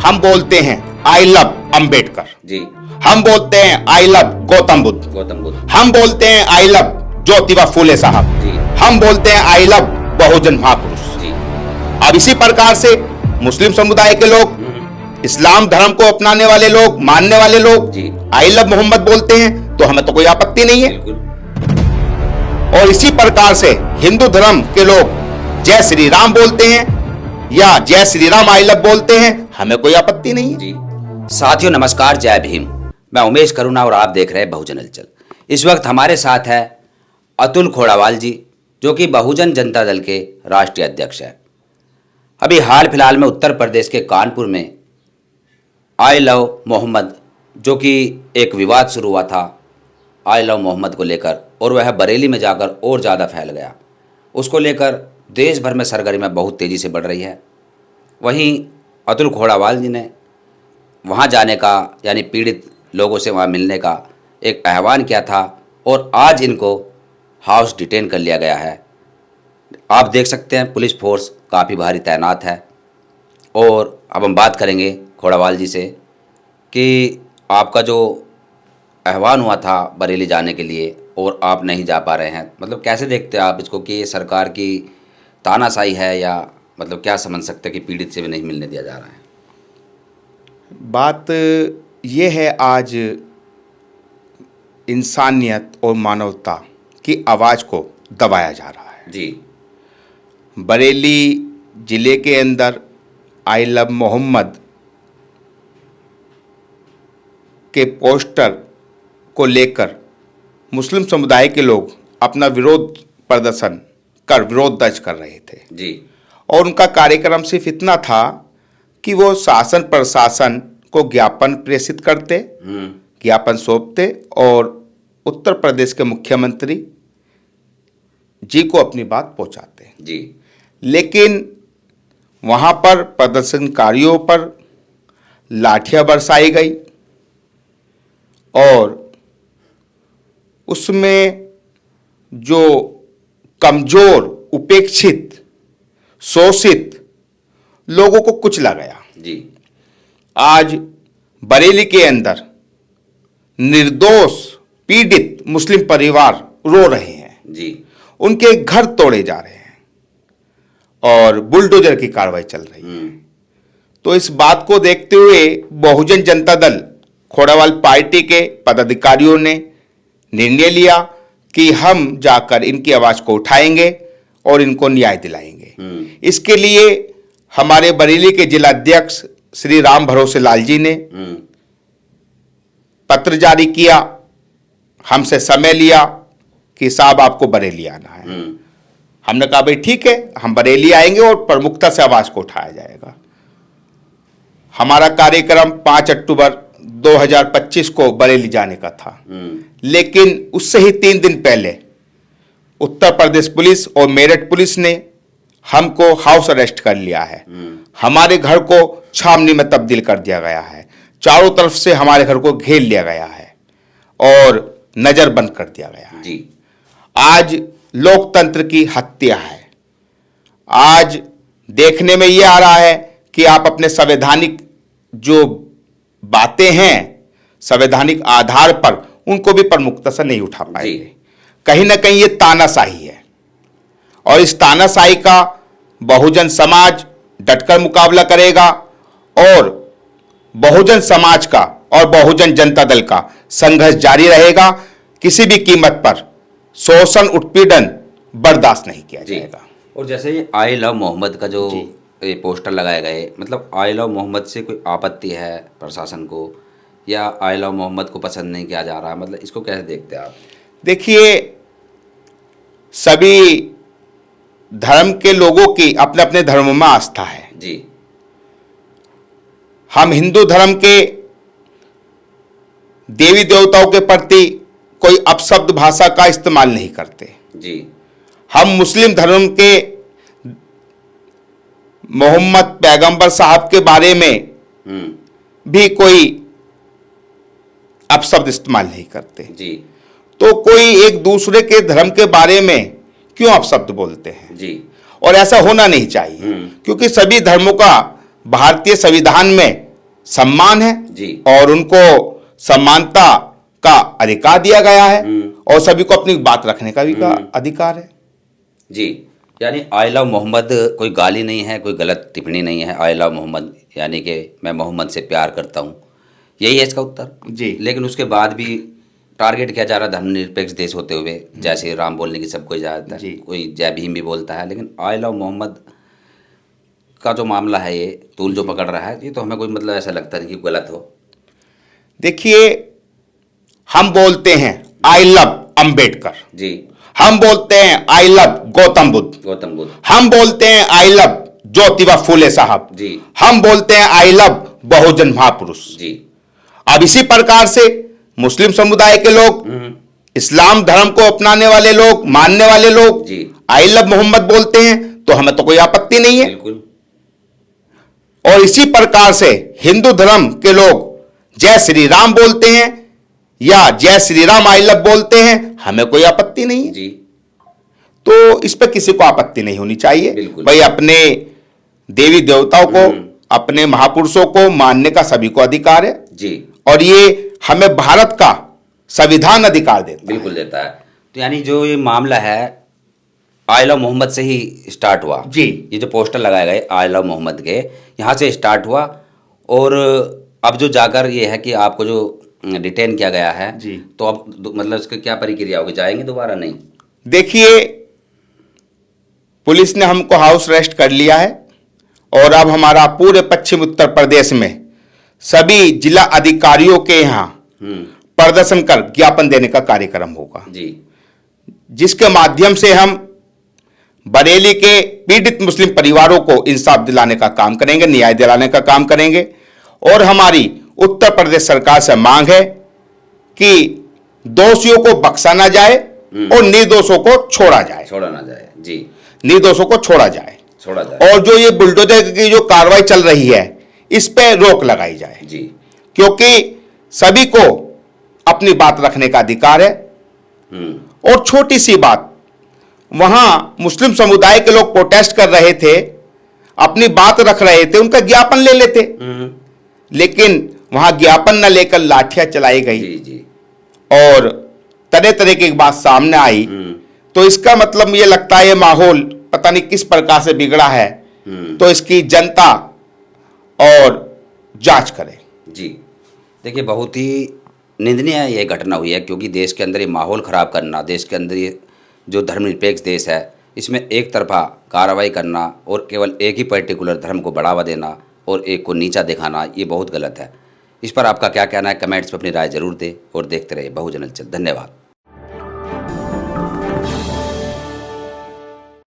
हम बोलते हैं आई लव अंबेडकर जी। हम बोलते हैं आई लव गौतम बुद्ध हम बोलते हैं आई लव ज्योतिबा फूले साहब जी। हम बोलते हैं आई लव बहुजन महापुरुष जी। अब इसी प्रकार से मुस्लिम समुदाय के लोग, इस्लाम धर्म को अपनाने वाले लोग, मानने वाले लोग जी। आई लव मोहम्मद बोलते हैं तो हमें तो कोई आपत्ति नहीं है। बिल्कुल। और इसी प्रकार से हिंदू धर्म के लोग जय श्री राम बोलते हैं या जय श्री राम आई लव बोलते हैं, हमें कोई आपत्ति नहीं है। जी। साथियों नमस्कार, जय भीम। मैं उमेश करुणा और आप देख रहे हैं बहुजन हलचल। इस वक्त हमारे साथ है अतुल खोड़ावाल जी, जो कि बहुजन जनता दल के राष्ट्रीय अध्यक्ष हैं। अभी हाल फिलहाल में उत्तर प्रदेश के कानपुर में आई लव मोहम्मद, जो कि एक विवाद शुरू हुआ था आई लव मोहम्मद को लेकर, और वह बरेली में जाकर और ज़्यादा फैल गया। उसको लेकर देश भर में सरगर्मियाँ बहुत तेज़ी से बढ़ रही है। वहीं अतुल खोड़ावाल जी ने वहाँ जाने का, यानी पीड़ित लोगों से वहाँ मिलने का एक आह्वान किया था, और आज इनको हाउस डिटेन कर लिया गया है। आप देख सकते हैं पुलिस फोर्स काफ़ी भारी तैनात है। और अब हम बात करेंगे खोड़ावाल जी से कि आपका जो आह्वान हुआ था बरेली जाने के लिए और आप नहीं जा पा रहे हैं, मतलब कैसे देखते हैं आप इसको कि ये सरकार की तानाशाही है, या मतलब क्या समझ सकते हैं कि पीड़ित से भी नहीं मिलने दिया जा रहा है? बात ये है, आज इंसानियत और मानवता की आवाज़ को दबाया जा रहा है। जी। बरेली जिले के अंदर आई लव मोहम्मद के पोस्टर को लेकर मुस्लिम समुदाय के लोग अपना विरोध प्रदर्शन कर विरोध दर्ज कर रहे थे। जी। और उनका कार्यक्रम सिर्फ इतना था कि वो शासन प्रशासन को ज्ञापन प्रेषित करते, ज्ञापन सौंपते और उत्तर प्रदेश के मुख्यमंत्री जी को अपनी बात पहुंचाते। जी। लेकिन वहां पर प्रदर्शनकारियों पर लाठियां बरसाई गई और उसमें जो कमजोर, उपेक्षित, शोषित लोगों को कुचला गया। जी। आज बरेली के अंदर निर्दोष पीड़ित मुस्लिम परिवार रो रहे हैं। जी। उनके घर तोड़े जा रहे हैं और बुलडोजर की कार्रवाई चल रही है। तो इस बात को देखते हुए बहुजन जनता दल खोड़ावाल पार्टी के पदाधिकारियों ने निर्णय लिया कि हम जाकर इनकी आवाज़ को उठाएंगे और इनको न्याय दिलाएंगे। इसके लिए हमारे बरेली के जिलाध्यक्ष श्री राम भरोसे लाल जी ने पत्र जारी किया, हमसे समय लिया कि साहब आपको बरेली आना है। हमने कहा भाई ठीक है, हम बरेली आएंगे और प्रमुखता से आवाज़ को उठाया जाएगा। हमारा कार्यक्रम 5 अक्टूबर 2025 को बरेली जाने का था, लेकिन उससे ही 3 दिन पहले उत्तर प्रदेश पुलिस और मेरठ पुलिस ने हमको हाउस अरेस्ट कर लिया है। हमारे घर को छावनी में तब्दील कर दिया गया है। चारों तरफ से हमारे घर को घेर लिया गया है और नजरबंद कर दिया गया है। जी। आज लोकतंत्र की हत्या है। आज देखने में यह आ रहा है कि आप अपने संवैधानिक जो बातें हैं, संवैधानिक आधार पर उनको भी प्रमुखता से नहीं उठा पाएंगे। कहीं ना कहीं ये तानाशाही है और इस तानाशाही का बहुजन समाज डटकर मुकाबला करेगा और बहुजन समाज का और बहुजन जनता दल का संघर्ष जारी रहेगा। किसी भी कीमत पर शोषण, उत्पीड़न बर्दाश्त नहीं किया जाएगा। और जैसे ये आई लव मोहम्मद का जो ये पोस्टर लगाए गए, मतलब आई लव मोहम्मद से कोई आपत्ति है प्रशासन को, या आई लव मोहम्मद को पसंद नहीं किया जा रहा, मतलब इसको कैसे देखते हैं आप? देखिए, सभी धर्म के लोगों की अपने अपने धर्म में आस्था है। जी। हम हिंदू धर्म के देवी देवताओं के प्रति कोई अपशब्द भाषा का इस्तेमाल नहीं करते। जी। हम मुस्लिम धर्म के मोहम्मद पैगंबर साहब के बारे में भी कोई अपशब्द इस्तेमाल नहीं करते। जी। तो कोई एक दूसरे के धर्म के बारे में क्यों अपशब्द बोलते हैं? जी। और ऐसा होना नहीं चाहिए, क्योंकि सभी धर्मों का भारतीय संविधान में सम्मान है जी। और उनको समानता का अधिकार दिया गया है और सभी को अपनी बात रखने का भी का अधिकार है। जी, यानी आई लव मोहम्मद कोई गाली नहीं है, कोई गलत टिप्पणी नहीं है। आई लव मोहम्मद यानी कि मैं मोहम्मद से प्यार करता हूँ, यही है इसका उत्तर। जी। लेकिन उसके बाद भी टारगेट किया जा रहा धर्मनिरपेक्ष देश होते हुए, जय श्री राम बोलने की सबको इजाज़त है, जी। कोई जय भीम भी बोलता है, लेकिन आई लव मोहम्मद का जो मामला है, ये तूल जो पकड़ रहा है, ये तो हमें कोई मतलब ऐसा लगता नहीं कि गलत हो। देखिए, हम बोलते हैं आई लव अंबेडकर, जी। हम बोलते हैं आई लव गौतम बुद्ध, हम बोलते हैं आई लव ज्योतिबा फूले साहब जी, हम बोलते हैं आई लव बहुजन महापुरुष जी। अब इसी प्रकार से मुस्लिम समुदाय के लोग, इस्लाम धर्म को अपनाने वाले लोग, मानने वाले लोग जी। आई लव मोहम्मद बोलते हैं तो हमें तो कोई आपत्ति नहीं है। बिल्कुल। और इसी प्रकार से हिंदू धर्म के लोग जय श्री राम बोलते हैं या जय श्री राम आई लव बोलते हैं, हमें कोई आपत्ति नहीं है जी। तो इस पर किसी को आपत्ति नहीं होनी चाहिए। बिल्कुल। भाई, अपने देवी देवताओं को, अपने महापुरुषों को मानने का सभी को अधिकार है जी। और ये हमें भारत का संविधान अधिकार देता है। बिल्कुल देता है। तो यानी जो ये मामला है आई लव मोहम्मद से ही स्टार्ट हुआ जी। ये जो पोस्टर लगाए गए आई लव मोहम्मद के, यहाँ से स्टार्ट हुआ और अब जो जाकर ये है कि आपको जो डिटेन किया गया है जी। तो अब मतलब इसकी क्या प्रक्रिया होगी, जाएंगे दोबारा? नहीं। देखिए, पुलिस ने हमको हाउस अरेस्ट कर लिया है और अब हमारा पूरे पश्चिम उत्तर प्रदेश में सभी जिला अधिकारियों के यहाँ प्रदर्शन कर ज्ञापन देने का कार्यक्रम होगा जी। जिसके माध्यम से हम बरेली के पीड़ित मुस्लिम परिवारों को इंसाफ दिलाने का काम करेंगे, न्याय दिलाने का काम करेंगे। और हमारी उत्तर प्रदेश सरकार से मांग है कि दोषियों को बख्शा ना जाए और निर्दोषों को छोड़ा जाए। छोड़ा ना जाए जी। निर्दोषों को छोड़ा जाए और जो ये बुलडोजर की जो कार्रवाई चल रही है इस पे रोक लगाई जाए जी। क्योंकि सभी को अपनी बात रखने का अधिकार है। और छोटी सी बात, वहां मुस्लिम समुदाय के लोग प्रोटेस्ट कर रहे थे, अपनी बात रख रहे थे, उनका ज्ञापन ले लेते, लेकिन वहां ज्ञापन न लेकर लाठियां चलाई गई जी जी। और तरह तरह की बात सामने आई। तो इसका मतलब ये लगता है ये माहौल पता नहीं किस प्रकार से बिगड़ा है, तो इसकी जनता और जांच करे। जी। देखिए, बहुत ही निंदनीय ये घटना हुई है क्योंकि देश के अंदर ये माहौल ख़राब करना, देश के अंदर ये जो धर्मनिरपेक्ष देश है इसमें एक तरफा कार्रवाई करना और केवल एक ही पर्टिकुलर धर्म को बढ़ावा देना और एक को नीचा दिखाना, ये बहुत गलत है। इस पर आपका क्या कहना है? कमेंट्स में अपनी राय जरूर दें और देखते रहिए बहुजन हलचल। धन्यवाद।